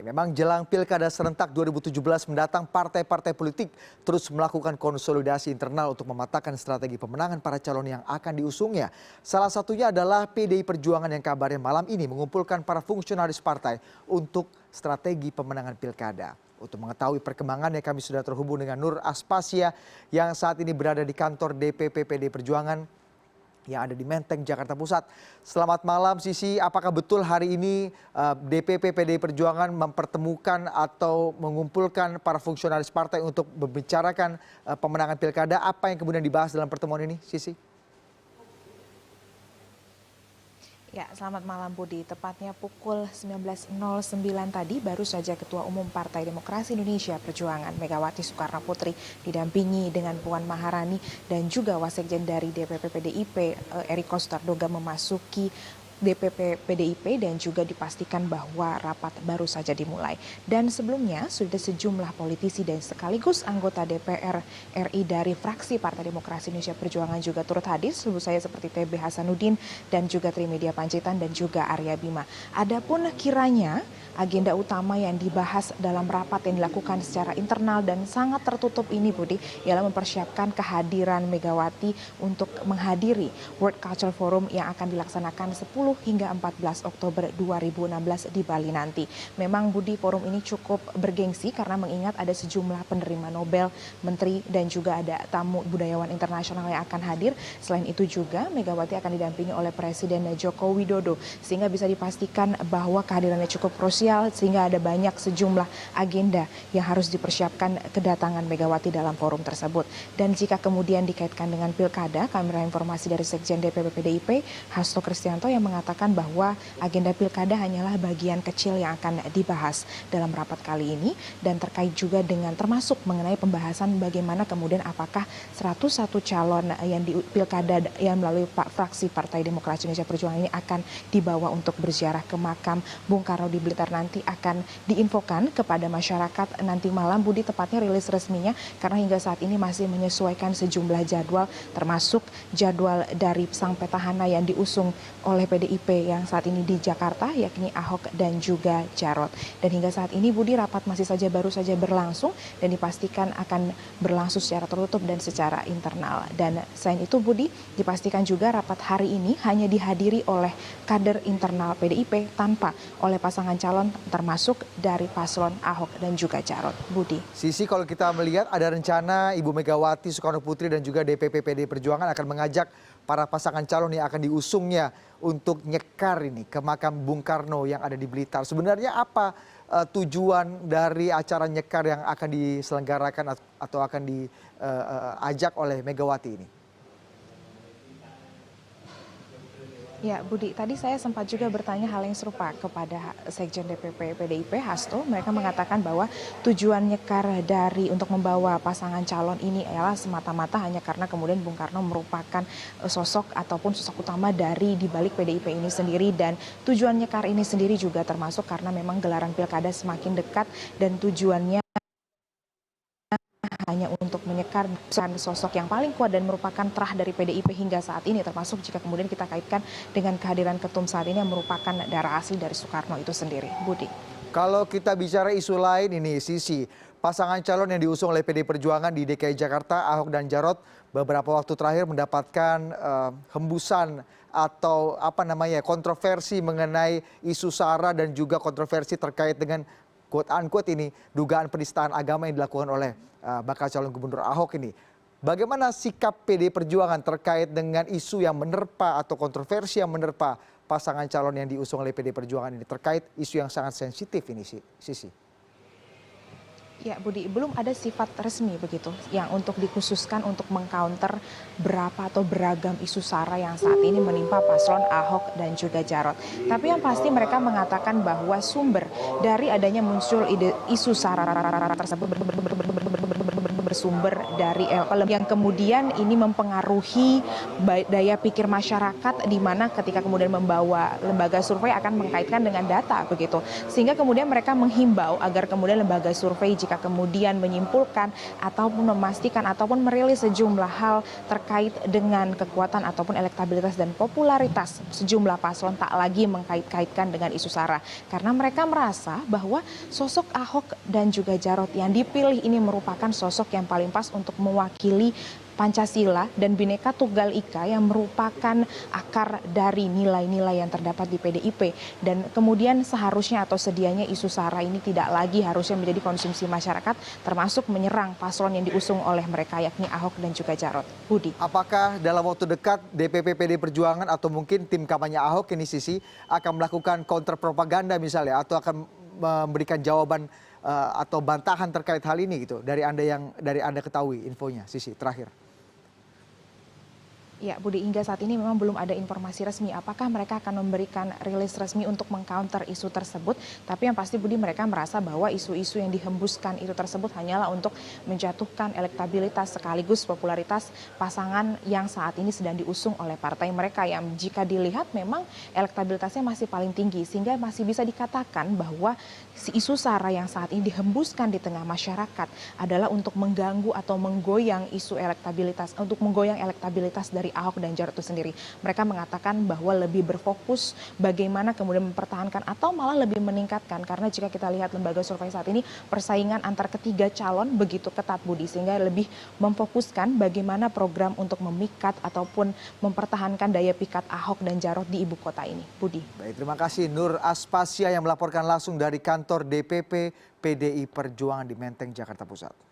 Memang jelang Pilkada serentak 2017 mendatang, partai-partai politik terus melakukan konsolidasi internal untuk mematahkan strategi pemenangan para calon yang akan diusungnya. Salah satunya adalah PDI Perjuangan yang kabarnya malam ini mengumpulkan para fungsionaris partai untuk strategi pemenangan Pilkada. Untuk mengetahui perkembangannya, kami sudah terhubung dengan Nur Aspasya yang saat ini berada di kantor DPP PDI Perjuangan yang ada di Menteng, Jakarta Pusat. Selamat malam Sisi, apakah betul hari ini DPP PDI Perjuangan mempertemukan atau mengumpulkan para fungsionaris partai untuk membicarakan pemenangan Pilkada? Apa yang kemudian dibahas dalam pertemuan ini, Sisi? Ya, selamat malam Budi. Tepatnya pukul 19.09 tadi baru saja Ketua Umum Partai Demokrasi Indonesia Perjuangan Megawati Soekarno Putri didampingi dengan Puan Maharani dan juga Wasekjen dari DPP PDIP Eriko Sotarduga memasuki DPP PDIP dan juga dipastikan bahwa rapat baru saja dimulai. Dan sebelumnya sudah sejumlah politisi dan sekaligus anggota DPR RI dari fraksi Partai Demokrasi Indonesia Perjuangan juga turut hadir, sebut saya seperti TB Hasanuddin dan juga Trimedia Panjaitan dan juga Arya Bima. Adapun kiranya agenda utama yang dibahas dalam rapat yang dilakukan secara internal dan sangat tertutup ini Budi ialah mempersiapkan kehadiran Megawati untuk menghadiri World Culture Forum yang akan dilaksanakan 10 hingga 14 Oktober 2016 di Bali nanti. Memang Budi, forum ini cukup bergengsi karena mengingat ada sejumlah penerima Nobel, menteri dan juga ada tamu budayawan internasional yang akan hadir. Selain itu juga Megawati akan didampingi oleh Presiden Joko Widodo sehingga bisa dipastikan bahwa kehadirannya cukup krusial sehingga ada banyak sejumlah agenda yang harus dipersiapkan kedatangan Megawati dalam forum tersebut. Dan jika kemudian dikaitkan dengan Pilkada, kami mendapatkan informasi dari Sekjen DPP PDIP Hasto Kristianto yang mengatakan bahwa agenda Pilkada hanyalah bagian kecil yang akan dibahas dalam rapat kali ini dan terkait juga dengan termasuk mengenai pembahasan bagaimana kemudian apakah 101 calon yang di Pilkada yang melalui fraksi Partai Demokrasi Indonesia Perjuangan ini akan dibawa untuk berziarah ke makam Bung Karno di Blitar nanti akan diinfokan kepada masyarakat nanti malam Budi, tepatnya rilis resminya karena hingga saat ini masih menyesuaikan sejumlah jadwal termasuk jadwal dari sang petahana yang diusung oleh PDIP yang saat ini di Jakarta yakni Ahok dan juga Jarot. Dan hingga saat ini Budi, rapat masih saja baru saja berlangsung dan dipastikan akan berlangsung secara tertutup dan secara internal. Dan selain itu Budi, dipastikan juga rapat hari ini hanya dihadiri oleh kader internal PDIP tanpa oleh pasangan calon termasuk dari paslon Ahok dan juga Jarot. Budi. Sisi, kalau kita melihat ada rencana Ibu Megawati Soekarno Putri dan juga DPP PDI Perjuangan akan mengajak para pasangan calon yang akan diusungnya untuk nyekar ini ke makam Bung Karno yang ada di Blitar. Sebenarnya apa tujuan dari acara nyekar yang akan diselenggarakan atau akan diajak oleh Megawati ini? Ya Budi, tadi saya sempat juga bertanya hal yang serupa kepada Sekjen DPP PDIP Hasto. Mereka mengatakan bahwa tujuan nyekar dari untuk membawa pasangan calon ini ialah semata-mata hanya karena kemudian Bung Karno merupakan sosok ataupun sosok utama dari dibalik PDIP ini sendiri. Dan tujuan nyekar ini sendiri juga termasuk karena memang gelaran pilkada semakin dekat dan tujuannya hanya untuk menyekar sosok yang paling kuat dan merupakan terah dari PDIP hingga saat ini, termasuk jika kemudian kita kaitkan dengan kehadiran ketum saat ini yang merupakan darah asli dari Soekarno itu sendiri. Budi. Kalau kita bicara isu lain ini, Sisi, pasangan calon yang diusung oleh PDI Perjuangan di DKI Jakarta, Ahok dan Jarot, beberapa waktu terakhir mendapatkan hembusan atau kontroversi mengenai isu SARA dan juga kontroversi terkait dengan quote-unquote ini dugaan penistaan agama yang dilakukan oleh bakal calon gubernur Ahok ini. Bagaimana sikap PDI Perjuangan terkait dengan isu yang menerpa atau kontroversi yang menerpa pasangan calon yang diusung oleh PDI Perjuangan ini terkait isu yang sangat sensitif ini, Sisi? Ya Budi, belum ada sifat resmi begitu yang untuk dikhususkan untuk mengcounter berapa atau beragam isu SARA yang saat ini menimpa paslon Ahok dan juga Jarot. Tapi yang pasti mereka mengatakan bahwa sumber dari adanya muncul ide isu SARA tersebut bersumber dari yang kemudian ini mempengaruhi daya pikir masyarakat, di mana ketika kemudian membawa lembaga survei akan mengkaitkan dengan data begitu. Sehingga kemudian mereka menghimbau agar kemudian lembaga survei jika kemudian menyimpulkan ataupun memastikan ataupun merilis sejumlah hal terkait dengan kekuatan ataupun elektabilitas dan popularitas sejumlah paslon tak lagi mengkait-kaitkan dengan isu SARA. Karena mereka merasa bahwa sosok Ahok dan juga Jarot yang dipilih ini merupakan sosok yang paling pas untuk mewakili Pancasila dan Bhinneka Tunggal Ika yang merupakan akar dari nilai-nilai yang terdapat di PDIP. Dan kemudian seharusnya atau sedianya isu SARA ini tidak lagi harusnya menjadi konsumsi masyarakat, termasuk menyerang paslon yang diusung oleh mereka yakni Ahok dan juga Jarot. Budi. Apakah dalam waktu dekat DPP PD Perjuangan atau mungkin tim kampanye Ahok ini Sisi akan melakukan counter propaganda misalnya atau akan memberikan jawaban atau bantahan terkait hal ini gitu dari Anda ketahui infonya Sisi terakhir? Ya, Budi, hingga saat ini memang belum ada informasi resmi apakah mereka akan memberikan rilis resmi untuk mengcounter isu tersebut. Tapi yang pasti, Budi, mereka merasa bahwa isu-isu yang dihembuskan itu tersebut hanyalah untuk menjatuhkan elektabilitas sekaligus popularitas pasangan yang saat ini sedang diusung oleh partai mereka, yang jika dilihat memang elektabilitasnya masih paling tinggi, sehingga masih bisa dikatakan bahwa si isu SARA yang saat ini dihembuskan di tengah masyarakat adalah untuk mengganggu atau menggoyang isu elektabilitas, untuk menggoyang elektabilitas dari Ahok dan Jarot itu sendiri. Mereka mengatakan bahwa lebih berfokus bagaimana kemudian mempertahankan atau malah lebih meningkatkan, karena jika kita lihat lembaga survei saat ini persaingan antar ketiga calon begitu ketat, Budi, sehingga lebih memfokuskan bagaimana program untuk memikat ataupun mempertahankan daya pikat Ahok dan Jarot di ibu kota ini. Budi. Baik, terima kasih Nur Aspasya yang melaporkan langsung dari kantor DPP PDI Perjuangan di Menteng, Jakarta Pusat.